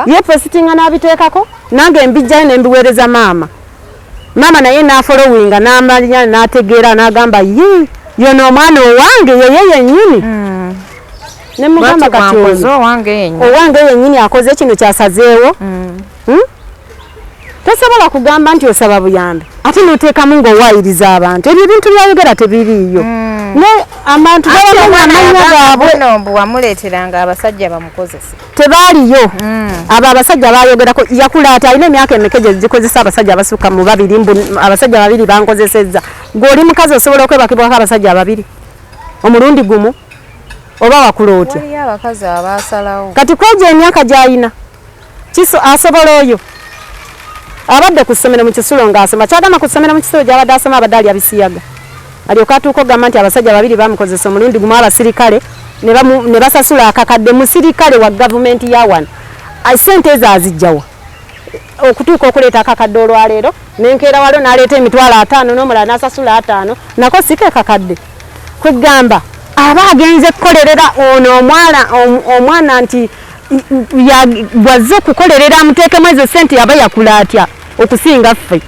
yepositinga n'abiteekako nange mbijjayo ne mbiweereza maama naye n'afolowinga n'amanya n'ategeera n'agamba ye yono omwana owange yeye yennyini ne mugamba kati owange yennyini akoze kino kyasazeewo tosobola kugamba nti osaba buyambi ate n'oteekamu ng'owaayiriza abantu ebyo ebintu byayogera tebiriiyo abantu amanya gaabwe wamuleeteranga abasajja bamukozese tebaaliyo abo abasajja bayogerako yakulaata alina emyaka emeka gye gikozesa abasajja abasukka mu babiri abasajja babiri bankozesezza ng'oli mukazi osobola okwebakibwako abasajja babiri omulundi gumu oba wakula otya waliyo abakazi abasalawo kati kweja emyaka gy'alina kiso asobola oyo abadde ku ssomero mu Kisulo ng'asoma kyagamba ku ssomero mu Kisulo gy'abadde asoma abadde alya bisiyaga alyoka atuuka ogamba nti abasajja babiri bamukozesa omulundi gumu abasirikale ne basasula akakadde musirikale wa gavumenti ya wano ssente ezo azijjawa okutuuka okuleeta akakadde olwaleero nenkeera waliwo n'aleeta emitwalo 5 n'omulala n'asasula 5 nako si ke kakadde kwegamba aba agenze kukolerera ono omwana nti wazze kukolerera amuteekemu ezo ssente yaba yakula atya okusinga ffe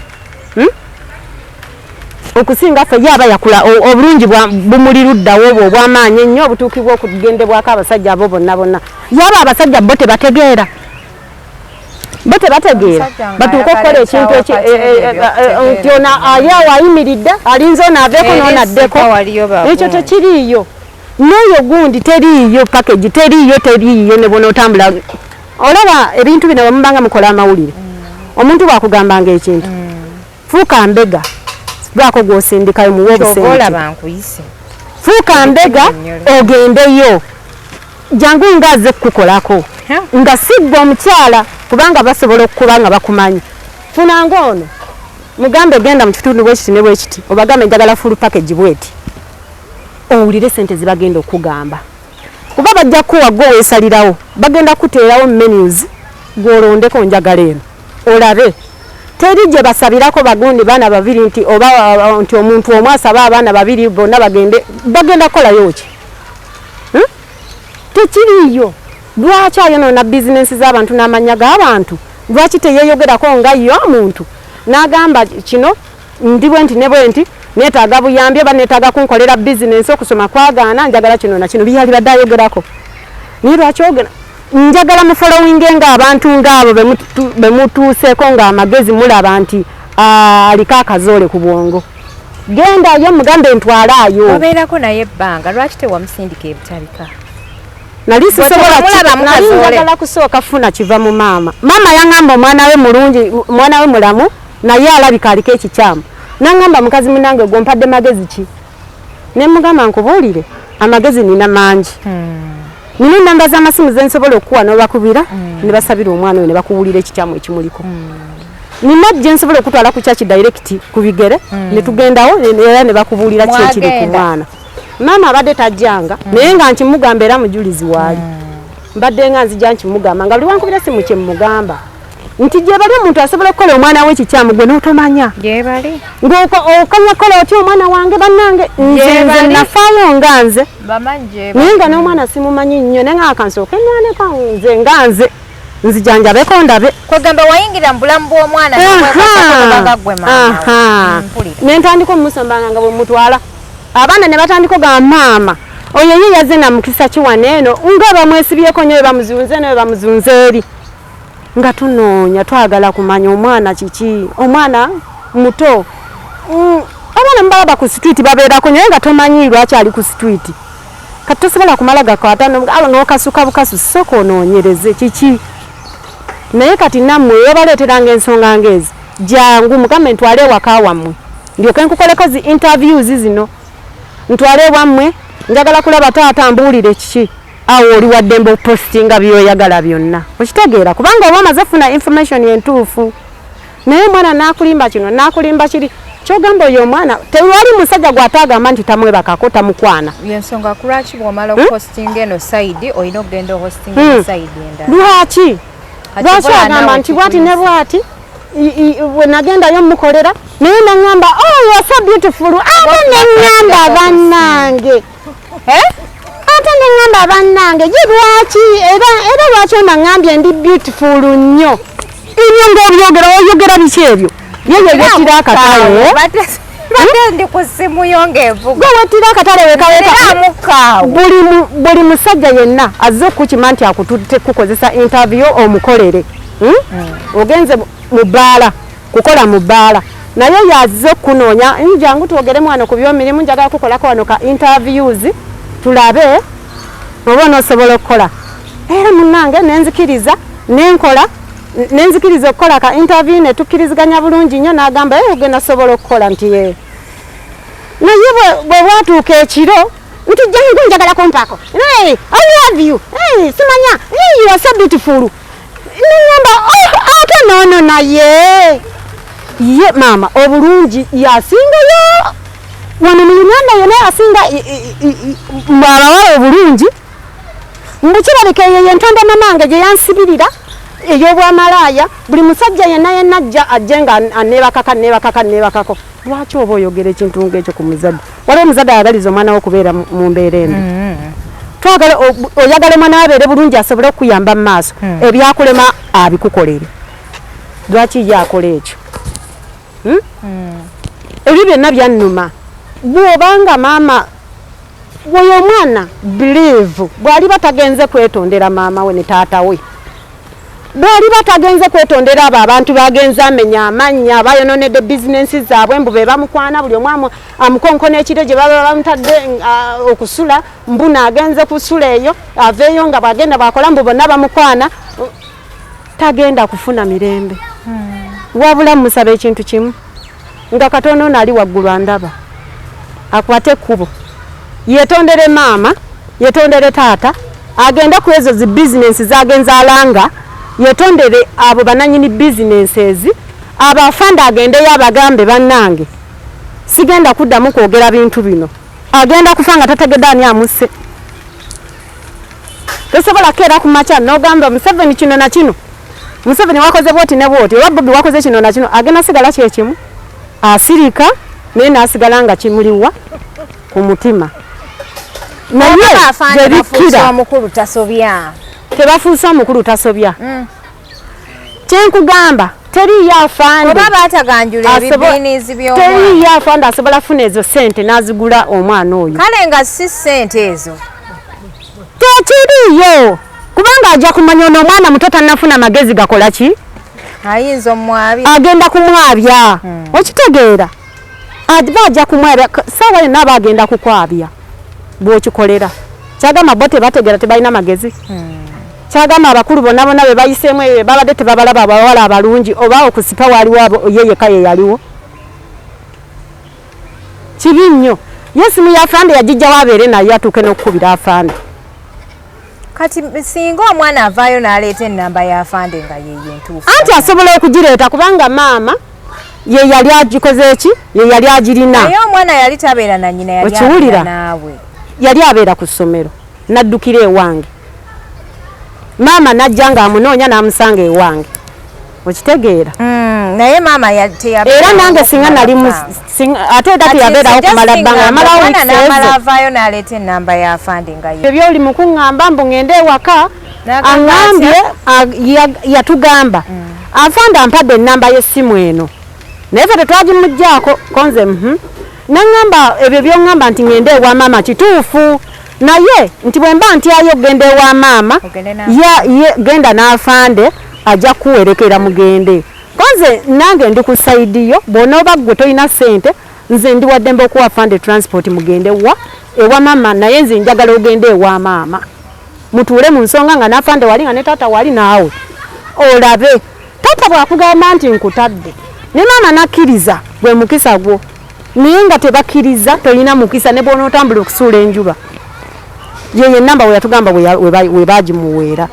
okusinga ffe yaba yakula obulungi bumuli luddawo obwo obw'amaanyi ennyo obutuuki bw'okugendebwako abasajja abo bonna yaba abasajja bo tebategeera batuuka okukola ekintu nti ono ayawo ayimiridde alinze ono aveeko n'onaddeko ekyo tekiriiyo n'oyo gundi teriiyo package teriiyo ne bona otambula olaba ebintu bino bwemubanga mukola amawulire omuntu bwakugambanga ekintu fuuka mbega lwako gw'osindikayo muwe obusente fuuka mbega ogendeyo jangu ngaaze kukukolako nga sigwa omukyala kubanga basobola okukuba nga bakumanyi funanga ono mugambe genda mu kitundu bwekiti ne bwekiti obagambe njagala full package bweti owulire sente zibagenda okugamba kuba bajja kuwa gwe weesalirawo bagenda kuteerawo menus gw'olondeko njagala eno olabe teri gye basabirako bagundi baana babiri nti oba nti omuntu omu asaba abaana babiri bonna bagenda kukolayo ki tekiriiyo lwaki ayonoona bizinensi z'abantu n'amanya g'abantu lwaki teyeeyogerako nga yo omuntu n'agamba kino ndi bwe nti ne bwe nti neetaaga buyambi oba neetaaga kunkolera bizinensi okusoma kwagaana njagala kino na kino byali badde ayogerako naye lwaki ogera njagala mu following ng'abantu ng'abo be mutuuseeko ng'amagezi mulaba nti aliko akazoole ku bwongo gendayo mugambe ntwalaayo obeerako naye ebbanga lwaki tewamusindika ebitabika nali njagala kusooka funa kiva mu maama yaŋŋamba omwana we mulungi omwana we mulamu naye alabika aliko ekikyamu naŋŋamba mukazi munange gwompadde magezi ki ne mugamba nkubuulire amagezi nina mangi nina ennamba z'amasimu ze nsobola okukuwa n'obakubira ne basabira omwana we ne bakubuulira ekikyamu ekimuliko nina gye nsobola okutwala ku kyaki direct ku bigere ne tugendawo era ne bakubuulira ki ekiri ku mwana maama abadde tajjanga naye nga nkimugamba era mujulizi waali mbadde nga nzija nkimugamba nga buli wankubira simu kye mugamba nti gye bali omuntu asobola okukola omwana we ekikyamu gwe n'otomanya ng'okanya kola otya omwana wange bannange nze nafaayo nga nze naye nga n'omwana simumanyi nnyo naye nga akansooka ennwaneko nze nga nze nzijanjabeko ndabe kwegamba wayingira mu bulamu bw'omwana nentandika omumusambanga nga bwe mutwala abaana ne batandika ogamba maama oyo ye yazze namukisa kiwana eno nga bamwesibyeko nyo bamuzunze naye bamuzunze eri nga tunoonya twagala kumanya omwana kiki omwana muto abaana mubalaba ku street babeerako naye nga tomanyi lwaki ali ku street kati tosobola kumala gakwata n'okasuka bukasu sooka onoonyereze kiki naye kati nammwe yobaleeteranga ensonga ngezi jangu mugambe ntwale ewaka wammwe ndyoke nkukoleko zi interviews zino ntwale ewammwe njagala kulaba taata mbuulire kiki awo oli waddembe opostinga byoyagala byonna okitegeera kubanga oba omaze funa information entuufu naye omwana nakulimba kino nakulimba kiri kyogamba oyo omwana tewali musajja gw'ataagamba nti tamwebakako tamukwana yensonga kulwaki bw'omala okupostinga eno side olina okugenda ohostinga eno side endala lwaki agamba nti bwati ne bwati we nagendayo mukolera naye naŋŋamba oh you are so beautiful ate neŋŋamba bannange ate neŋŋamba bannange gye lwaki era lwaki onaŋŋambye ndi beautiful nnyo ebyo ng'obyogera oyogera biki ebyo yeyo yettira akatale ndi ku ssimu yo ng'evuga gwe wettira akatale wekaweka buli musajja yenna azze okukima nti akutudde kukozesa interview omukolere ogenze mu bbaala kukola mu bbaala naye yazze okunoonya njangu twogere mwana ku by'omirimu njagala kukolako wano ka interviews tulabe oba onoosobola okukola era munnange nenzikiriza nenkola nenzikiriza okukola ka interview ne tukkiriziganya bulungi nnyo n'agamba ogenda sobola okukola nti ye naye bwe bwatuuka ekiro nti jangu njagala kompako hey I love you hey simanya hey you are so beautiful ningamba ate nono naye ye mama obulungi yasingayo wano mu Uganda yene asinga mwabawala obulungi mbukirabika ye ntonda mamange gye yansibirira ey'obwamalaya buli musajja yenna najja ajjenga anebakako lwaki oba oyogera ekintu ng'ekyo ku muzadde waliwo omuzadde ayagaliza omwana we okubeera mu mbeera eno twagala oyagala omwana abeere bulungi asobole okuyamba mu maaso ebyakulema abikukolere lwaki ye akola ekyo ebyo byonna byannuma bw'obanga maama oyo omwana believe bw'ali batagenze kwetondera maama we ne taata we bw'ali batagenze kwetondera abo abantu bagenze amenya amannya bayononedde bizinensi zaabwe mbu be bamukwana buli omwamu amukonkona ekiro gye baba bamutadde okusula mbuna agenze kusula eyo aveeyo nga bwagenda bwakola mbu bonna bamukwana tagenda kufuna mirembe wabula musaba ekintu kimu nga Katonda ono ali waggulu andaba akwate ekkubo yetondere maama yetondere taata agenda ku ezo zi bizinensi zagenza alanga yetondere abo bananyini businesses abafanda agendeyo abagambe bannange sigenda kuddamu kwogera bintu bino agenda kufanga tategedde ani amuse tosobola keera ku maca n'ogamba Museveni kino na kino Museveni wakoze bwoti ne bwoti oba Bobi wakoze kino na kino agenda sigala kyekimu asirika naye naasigala nga kimuliwa ku mutima naye tebafuusa omukulu tasobya tebafuusa omukulu tasobya kyenkugamba teriyo afande oba baataganjula ebibiinizi by'omwana teriyo afande asobola afuna ezo ssente n'azigula omwana oyo kale nga si ssente ezo tekiriyo kubanga ajja kumanya ono omwana muto tannafuna magezi gakola ki ayinza omwabi agenda kumwabya okitegeera aba ajja kumwabya saawa yonna aba agenda kukwabya bw'okikolera kyagamba bo tebategeera tebalina magezi kyagamba abakulu bonna bonna be bayiseemu eyo babadde tebabalaba abawala abalungi oba okusipa waliwo ye yekka ye yaliwo kibi nnyo yesimu yafande yagijjawo abeere naye atuuke n'okukubira afande kati singa omwana avaayo n'aleeta ennamba y'afande nga yeyo entuufu anti asobola okugireeta kubanga maama ye yali agikoze eki ye yali agirina naye omwana yali tabeera na nnyina yali abeera naawe yali abeera ku ssomero naddukira ewange maama najja nga amunoonya n'amusanga ewange okitegeera naye maama era nange singa nali ate era teyabeerawo kumala bbanga yamalawo avaayo n'aleeta ennamba y'afande nga ye ebyo oli mukuŋŋamba mbu ŋŋende ewaka aŋŋambye yatugamba afande ampadde ennamba y'essimu eno naye fe tetwagimugjaako konze naŋŋamba ebyo by'oŋŋamba nti ŋŋende ewa maama kituufu naye nti bwe mba ntyayo genda ewa maama genda n'afande ajja kuwerekera mugende konze nange ndi ku saidi yo bw'onooba ggwe tolina ssente nze ndi waddembe okuwa afande transport mugende ewa maama naye nze njagala ogende ewa maama mutuule mu nsonga nga n'afande wali nga ne taata wali naawe olabe taata bw'akugamba nti nkutadde ne maama nakkiriza gwe mukisa gwo naye nga tebakkiriza tolina mukisa ne bw'onootambula okusuula enjuba yeyo ennamba we yatugamba we baagimuweera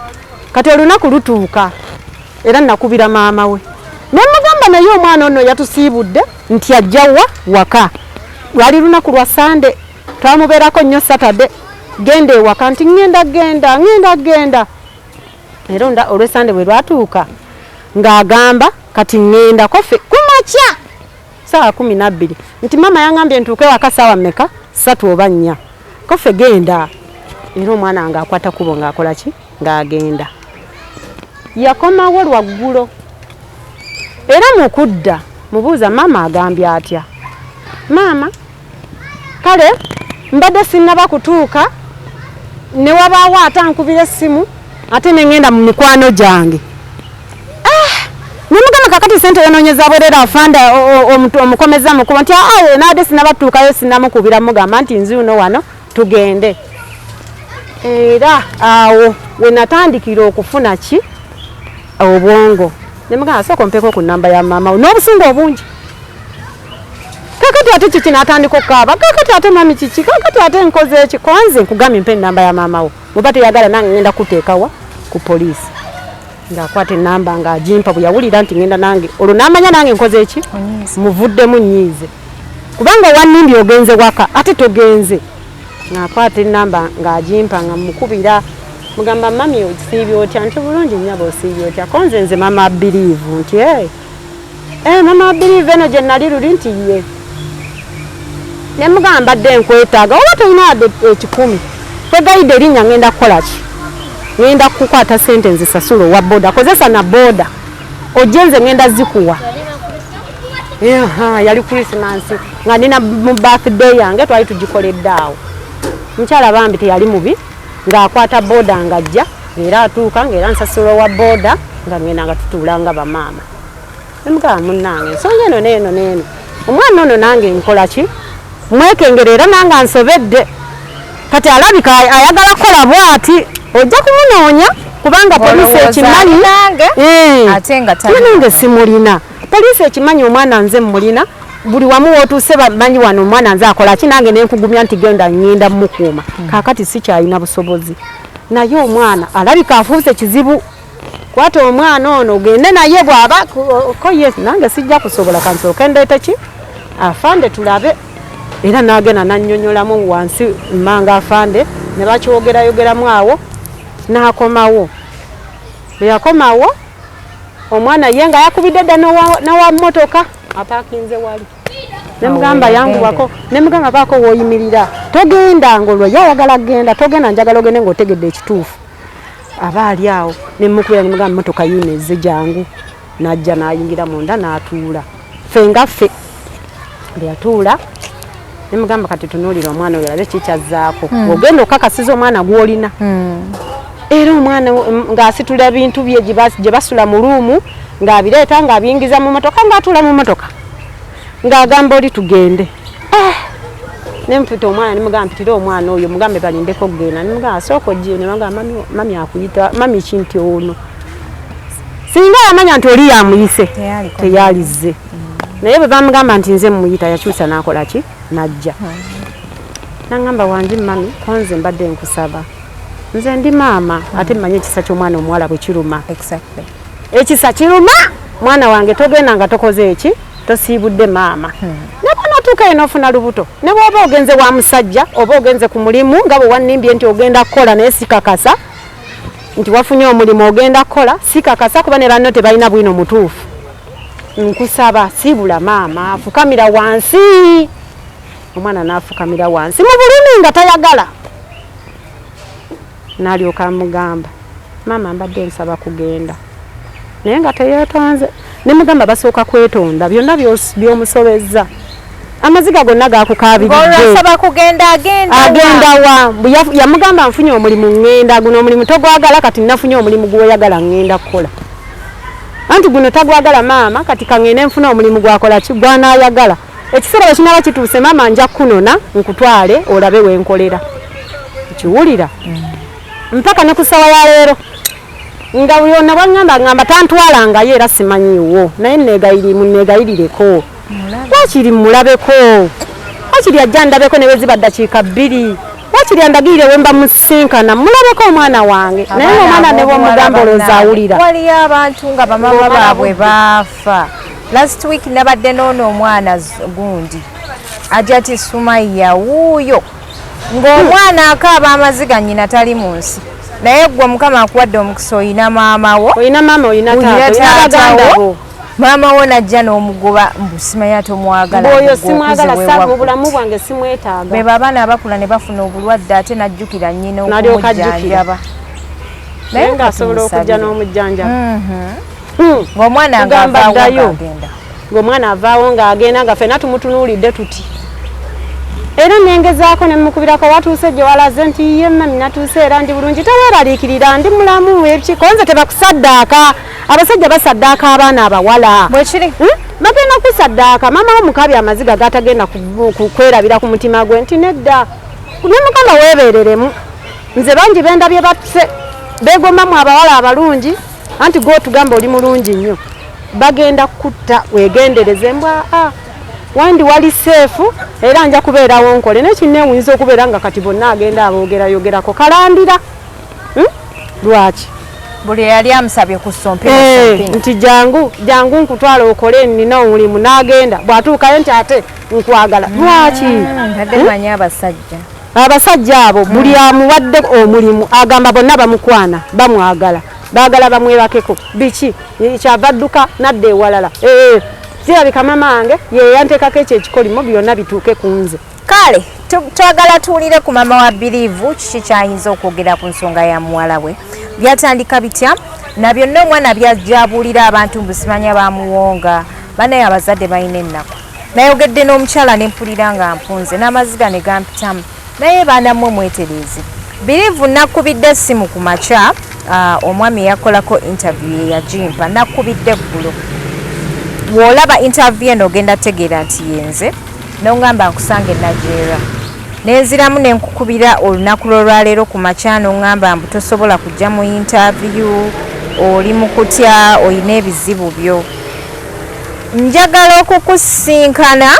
kati olunaku lutuuka era nakubira maama we nemugamba naye omwana ono yatusiibudde nti ajjawa waka lwali lunaku lwa sande twamubeerako nnyo satade genda ewaka nti ŋŋenda genda era olwesande bwe lwatuuka ng'agamba kati ŋŋenda kofe kumakya saawa 12 nti maama yaŋŋambye ntuuke waka saawa mmeka 3 oba 4 kofe genda era omwana nga akwata kubo ng'akola ki ng'agenda yakomawo lwaggulo era mukudda mubuuza maama agambye atya maama kale mbadde sinnaba kutuuka ne wabaawo ate ankubira essimu ate ne ŋŋenda mu mikwano gyange nemugamba kakati sente yonoonyeza bwerera afande omukomeza mukuba nti naade sinnabatuukayo sinnamukubira mugamba nti nziuno wano tugende era awo we natandikira okufuna ki obwongo nemugamba sooka ompeko ku nnamba ya maama wo n'obusungu obungi kakati ate kiki n'atandika okukaaba kakati ate mami kiki kakati ate nkoze eki kwanze nkugambye mpe ennamba ya maama wo bw'oba teyagala nange ngenda kuteekawa ku poliisi ng'akwata ennamba ng'agimpa bwe yawulira nti ngenda nange olwo n'amanya nange nkoze eki muvuddemu nnyiize kubanga owannimbi ogenze waka ate togenze ng'akwata ennamba ng'agimpa nga mukubira mugamba mami osiibye otya nti bulungi nnyaba osiibye otya konze nze mama biriivu nti mama biriivu eno gye nali luli nti ye ne mugamba mbadde nkwetaaga oba tolina wadde 10 kwegayidde erinnya ngenda kukola ki ngenda kukwata sente nzisasula owa boda kozesa na boda ojenze ngenda zikuwa yali Christmas nga nina mu birthday yange twali tugikoledde awo mukyala bambi teyali mubi ng'akwata boda ng'ajja era atuuka ng'era nsasula owa boda nga ngenda nga tutuulanga bamaama nemugamba munnange ensonga eno neeno omwana ono nange nkola ki mwekengera era nange ansobedde kati alabika ayagala kukola bw'ati ojja kumunoonya kubanga poliisi ekimanyi ate nga nange simulina poliisi ekimanyi omwana nze mulina buli wamu wootuuse bamanyi wano omwana nze akola ki nange nenkugumya nti genda ngenda mumukuuma kaakati sikyalina busobozi naye omwana alabika afuuse kizibu kwata omwana ono ogende naye bw'aba ko yes nange sijja kusobola kansooka ndeete ki afande tulabe era nagenda nannyonnyolamu wansi mmanga afande ne bakyogeramu awo n'akomawo bwe yakomawo omwana ye nga yakubidde dda n'owa mmotoka apaakinze wali nemugamba yanguwako nemugamba baako wooyimirira togenda ngolwo ye ayagala kgenda togenda njagala ogende ng'otegedde ekituufu aba ali awo nemukubira nemugamba mmotoka yiinezze jangu n'ajja n'ayingira munda n'atuula ffe nga ffe bwe yatuula nemugamba kati tunuulira omwana oyo alabe kikyazzaako ogenda okakasiza omwana gw'olina era omwana ng'asitula bintu bye gye basula mu luumu ng'abireeta ng'abiyingiza mu motoka ng'atuula mu motoka ng'agamba oli tugende nempita omwana nemugamba mpitira omwana oyo mugambe balindeko okugenda nemugamba asooka ojje nemugamba mami akuyita mami kinti ono singa yamanya nti oli yamuyise teyalizze naye bwe bamugamba nti nze mumuyita yakyusa n'akola ki najja nangamba wangi mami konze mbadde nkusaba nze ndi maama ate mmanyi ekisa ky'omwana omuwala bwe kiruma ekisa kiruma mwana wange togenda nga tokoze eki tosiibudde maama ne bw'onatuuka eno ofuna lubuto ne bw'oba ogenze wa musajja oba ogenze ku mulimu nga bwe wannimbye nti ogenda kukola naye sikakasa nti wafunye omulimu ogenda kukola sikakasa kuba ne banno tebalina bwino mutuufu nkusaba siibula maama afukamira wansi omwana n'afukamira wansi mu bulumi nga tayagala n'alyoka amugamba maama mbadde nsaba kugenda naye nga teyeetonze nemugamba basooka kwetonda byonna by'omusobezza amaziga gonna gakukabiridde agenda wa yamugamba nfunye omulimu ŋŋenda guno omulimu togwagala kati nafunye omulimu gw'oyagala ŋŋenda kukola anti guno tagwagala maama kati kaŋŋende nfuna omulimu gwakola ki gwanaayagala ekiseera kinaba kituuse maama nja kunona nkutwale olabe wenkolera kiwulira mpaka ne ku ssawa ya leero nga yonna bwaŋŋamba tantwalangayo era simanyiiwo naye neegayirireko wakiri mulabeko wakiri ajja ndabeko ne weziba ddakiika 2 wakiri andagirire wemba musinkana mulabeko omwana wange naye omwana ne bwomugamba olowooza awulira waliyo abantu nga bamama baabwe baafa last week nabadde noono omwana gundi ajja ti Sumaiya wuuyo ng'omwana akaaba amaziga nnyina tali mu nsi naye gwe Mukama akuwadde omukisa oyina maama wo oyina maama oyina taata wo maama wo najja n'omugoba mbu Sumaiya tomwagala oyo simwagala saabu obulamu bwange simwetaaga be babaana abakula ne bafuna obulwadde ate najjukira nnyina okumujjanjaba naye ng'asobola okujja n'omujjanjaba ng'omwana ng'agenda ng'omwana avaawo ng'agenda nga ffenna tumutunuulidde tuti era nengezaako ne mukubirako watuuse gye walaze nti ye mami natuuse era ndi bulungi teweeraliikirira ndi mulamu ebikiko nze tebakusaddaaka abasajja basaddaaka abaana abawala bwekiri bagenda kusaddaaka maama wo mukabi amaziga gatagenda kwerabira ku mutima gwe nti nedda ne mukama weebeereremu nze bangi bendabye batuse beegomamu abawala abalungi anti gwe otugamba oli mulungi nnyo bagenda kutta weegendereze mbwa wandi wali seefu era nja kubeerawo nkole nekinneewunza okubeera nga kati bonna agenda aboogerako kalandira lwaki buli yali amusabye ku sompi nti jangu nkutwala okole nina omulimu n'agenda bw'atuukayo nti ate nkwagala lwaki manya abasajja abo buli amuwadde omulimu agamba bonna bamukwana bamwagala baagala bamwebakeko biki kyava dduka nadda ewalala kirabika mama wange yeyanteekako ekyo ekikolimo byonna bituuke ku nze kale twagala tuwulire ku mama wa Biriivu kiki kyayinza okwogera ku nsonga ya muwala we byatandika bitya na byonna omwana byajjabuulira abantu mbusimanya bamuwonga banaye abazadde balina ennaku nayogedde n'omukyala nempulira nga mpunze n'amaziga ne gampitamu naye baana mmwe mwetereeze Biriivu nakubidde essimu ku makya omwami yakolako interview ye yagimpa nakubidde eggulo bw'olaba interview eno ogenda tegeera nti yenze n'ongamba nkusange Nigeria nenziramu nenkukubira olunaku lwolwaleero ku makya n'ongamba mbu tosobola kujja mu interview oli mu kutya olina ebizibu byo njagala okukusinkana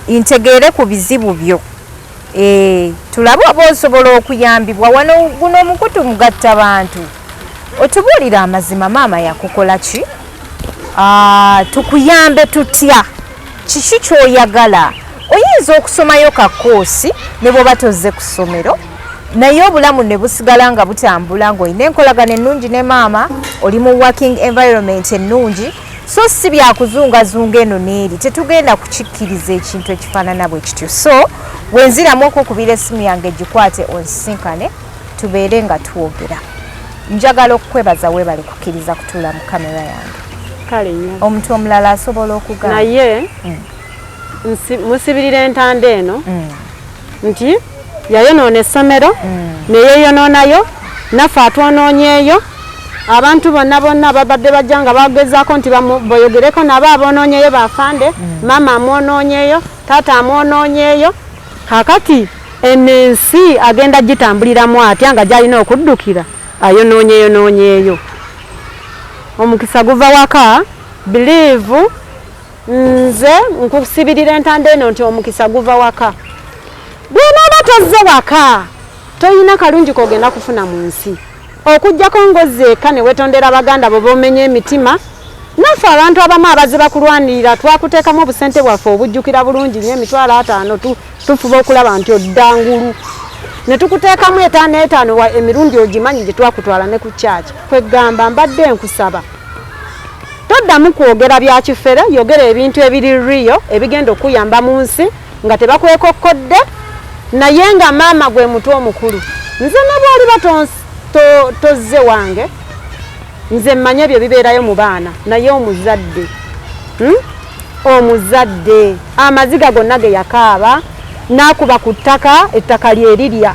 ntegeere ku bizibu byo tulabe oba osobola okuyambibwa wano guno omukutu mugatta bantu otubuulira amazima maama yakukola ki tukuyambe tutya kiki kyoyagala oyinza okusomayo kakoosi ne bwoba tozze ku ssomero naye obulamu ne busigala nga butambula ng'olina enkolagana ennungi ne maama oli mu working environment ennungi so si byakuzungazunga eno n'eri tetugenda kukikkiriza ekintu ekifaanana bwe kityo so wenziramu okukubira essimu yange gikwate onsisinkane tubeere nga twogera njagala okukwebaza weebale kukkiriza kutuula mu kamera yange kale nnyo omuntu omulala asobola okugamba naye musibirira entanda eno nti yayonoona essomero neyeeyonoonayo naffe atwonoonyeeyo abantu bonna babadde bajja nga bagezaako nti bayogereko nabo aboonoonyeeyo bafande maama amwonoonyeeyo taata amwonoonyeeyo kakati ensi agenda gitambuliramu atya nga gyalina okuddukira ayonoonyeeyo omukisa guva waka Biriivu nze nkusibirira entanda eno nti omukisa guva waka bw'onaaba tozze waka toyina kalungi kogenda kufuna mu nsi okujjako ngozi eka ne wetondera baganda bo bomenya emitima naffe abantu abamu abaze bakulwanirira twakuteekamu obusente bwaffe obujjukira bulungi nnyo emitwalo 5 tufuba okulaba nti oddangulu ne tukuteekamu 5 emirundi ogimanyi gye twakutwala ne ku kyaki kwegamba mbadde nkusaba toddamu kwogera bya kifere yogera ebintu ebiri riyo ebigenda okuyamba mu nsi nga tebakwekokkodde naye nga maama gwe mutwe omukulu nze ne bw'oliba tozze wange nze mmanye ebyo bibeerayo mu baana naye omuzadde amaziga gonna ge yakaaba n'akuba ku ttaka ettaka lye rirya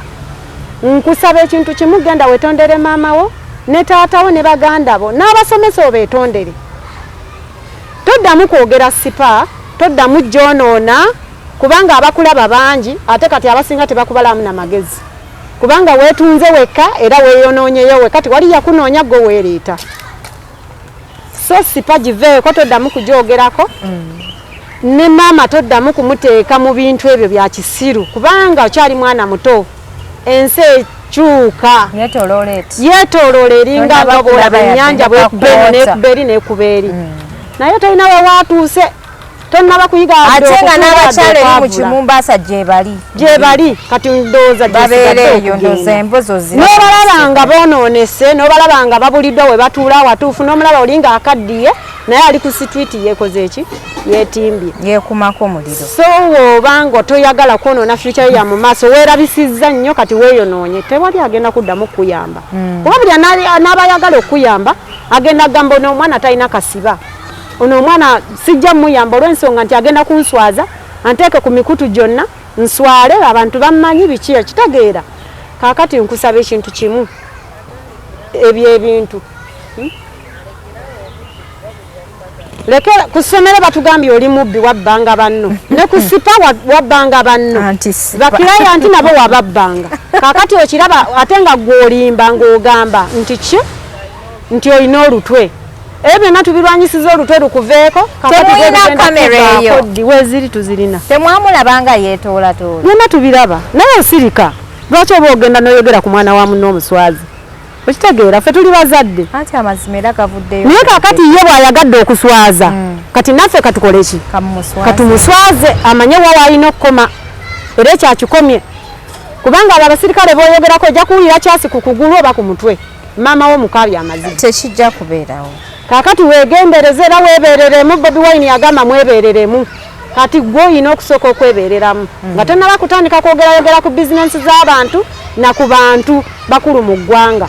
nkusaba ekintu kimu genda wetondere maama wo ne taatawo ne baganda bo n'abasomesa obeetondere toddamu kwogera sipa toddamu gyonoona kubanga abakulaba bangi ate kati abasinga tebakubalamu na magezi kubanga weetunze wekka era weeyonoonyeyo wekka tiwali yakunoonya gwe weereeta so sipa giveeko toddamu kugyogerako ne maama toddamu kumuteeka mu bintu ebyo bya kisiru kubanga okyali mwana muto ensi ekyuka yeetooloola eringa bw'olaba ennyanja bwekuba eri n'ekuba eri naye tolina we waatuuse tonnaba kuyiga ate nga n'abakyala eri mu Kimumbaasa gyebali kati ndowooza babeereeyo ndowooza embozo n'obalaba nga boonoonese n'obalaba nga babuliddwa we batuula awatuufu n'omulaba oli nga akaddiye naye ali ku sitwiti yeekoze eki yeetimbye yeekumako omuliro so woobanga toyagala kwonoona future ya mu maaso weerabisizza nnyo kati weeyonoonye tewali agenda kuddamu kukuyamba kuba buli n'abayagala okuyamba agenda gamba n'omwana talina kasiba ono omwana sijja muyamba olw'ensonga nti agenda kunswaza anteeke ku mikutu gyonna nswale abantu bammanyi biki ekitegeera kaakati nkusaba ekintu kimu ebyo ebintu lekera ku ssomero batugambye oli mubbi wabbanga banno ne ku sipa wabbanga banno bakiraya nti nabo wababbanga kaakati okiraba ate nga gw'olimba ng'ogamba nti ki nti olina olutwe ebyo natubirwanyisiza olutwe lukuveeko temulina kamera eyo weziri tuzirina temwamulabanga yeetoola byonna tubiraba naye osirika lwaki oba ogenda n'oyogera ku mwana wa munno omuswazi okitegeera ffe tuli bazadde anti amazima era gavuddeyo naye kaakati ye bw'ayagadde okuswaza kati naffe katukole ki katumuswaze amanye wa waalina okukoma era ekyakikomye kubanga abo abasirikale b'oyogerako ojja kuwulira kyasi ku kugulu oba ku mutwe maama wo mukaabya amazima tekijja kubeerawo kaakati weegendereze era weebereremu Bobi Wine yagamba mwebereremu kati gwe olina okusooka okwebereramu nga tonnaba kutandika kwogerayogera ku bizinensi z'abantu na ku bantu bakulu mu ggwanga.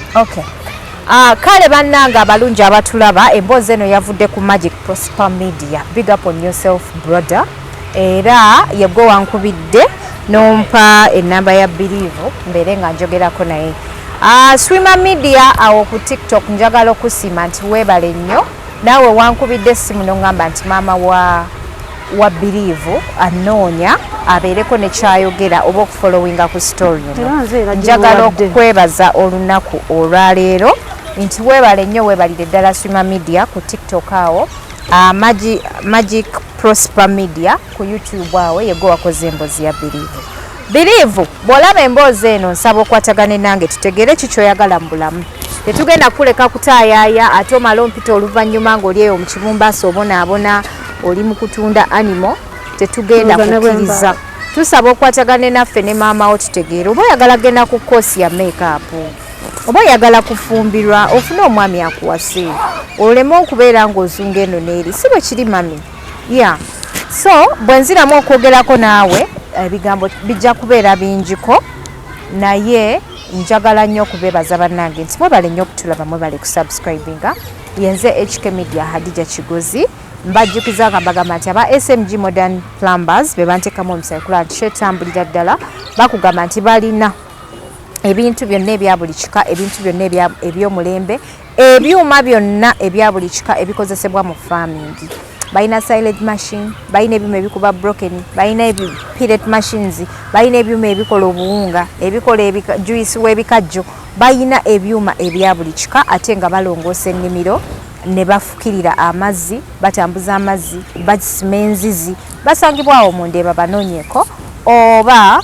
Kale bannanga abalungi abatulaba emboozi eno yavudde ku Magic Prosper Media. Big up on yourself brother. Era yegwe wankubidde nompa enamba ya Believe mbere nga njogerako naye. Swimmer Media awo ku TikTok njagala okusima nti weebale nnyo naawe wankubidde essimu n'ongamba nti maama wa Believe anoonya abeereko ne kyayogera oba okufollowinga ku story eno. Njagala okukwebaza olunaku olwaleero nti weebale nnyo weebalire ddala Swimmer Media ku TikTok awo Magic Prosper Media ku YouTube awo yegwe wakoze emboozi ya Believe bw'olaba emboozi eno nsaba okwatagane nange tutegere kikyoyagala mu bulamu. Tetugenda kuleka kutaayaaya ate omala ompita oluvannyuma ng'oli eyo mu kibumbaasi obonaabona oli mu kutunda animal tetugenda kukkiriza. Tusaba okwatagane naffe ne maama wo tutegeere oba oyagala genda ku koosi ya make-up oba oyagala kufumbirwa ofune omwami akuwase oleme okubeera ng'ozunga eno n'eri si bwe kiri mami so bwe nziramu okwogerako naawe ebigambo bijja kubeera bingiko naye njagala nnyo okubeebaza bannange nti mwebale nnyo okutulaba mwebale kusubscribinga yenze HK Media Hadija Kigozi mbajjukiza nga mbagamba nti aba SMG Modern Plumbers be banteekamu omusayikula nti kyetambulira ddala bakugamba nti balina ebintu byonna ebya buli kika ebintu byonna eby'omulembe ebyuma byonna ebya buli kika ebikozesebwa mu farming. Balina silage machine, balina ebyuma ebikuba broken, balina pellet machines, balina ebyuma ebikola obuwunga, ebikola juice w'ebikajjo, balina ebyuma ebya buli kika ate nga balongoosa ennimiro ne bafukirira amazzi, batambuza amazzi, basima enzizi, basangibwa awo mu Ndeeba banoonyeeko oba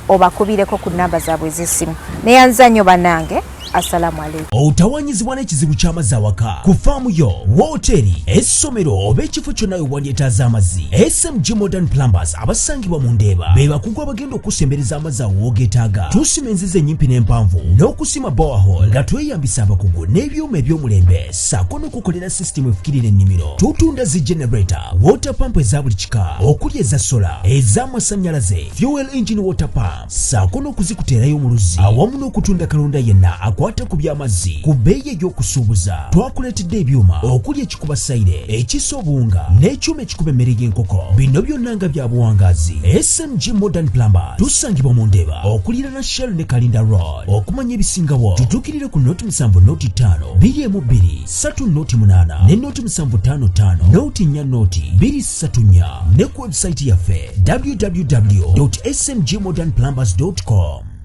obakubireko ku nnamba zaabwe ez'essimu. Neyanza nnyo bannange. Assalamu alaikum. Otawanyizibwa n'ekizibu ky'amazzi awaka ku faamu yo, wooteri, essomero oba ekifo kyonna we wandyetaaza amazzi. SMG Modern Plumbers abasangibwa mu Ndeeba be bakugu abagenda okusembereza amazzi awo w'ogeetaaga. Tusima enzizi ennyimpi n'empanvu n'okusima borehole nga tweyambisa abakugu n'ebyuma eby'omulembe ssaako n'okukolera sisitimu efukirira ennimiro. Tutunda zi generator, water pump eza buli kika okuli eza sola, ez'amasannyalaze, fuel engine water pump ssaako n'okuzikuteerayo mu luzzi awamu n'okutunda kalonda yenna akwata ku by'amazzi ku bbeeyi ey'okusuubuza. Twakuleetedde ebyuma okuli ekikuba sayire, ekisa obuwunga n'ekyuma ekikuba emmere y'enkoko. Bino byonna nga bya buwangaazi. SMG Modern Plumber tusangibwa mu Ndeeba okulira na Shell ne Kalinda Road. Okumanya ebisingawo tutuukirire ku Noti 7 Noti 5 2 3 Noti 8 ne Noti 755 Noti 4 Noti 234 ne ku website yaffe www.smgmodernplumbers.com.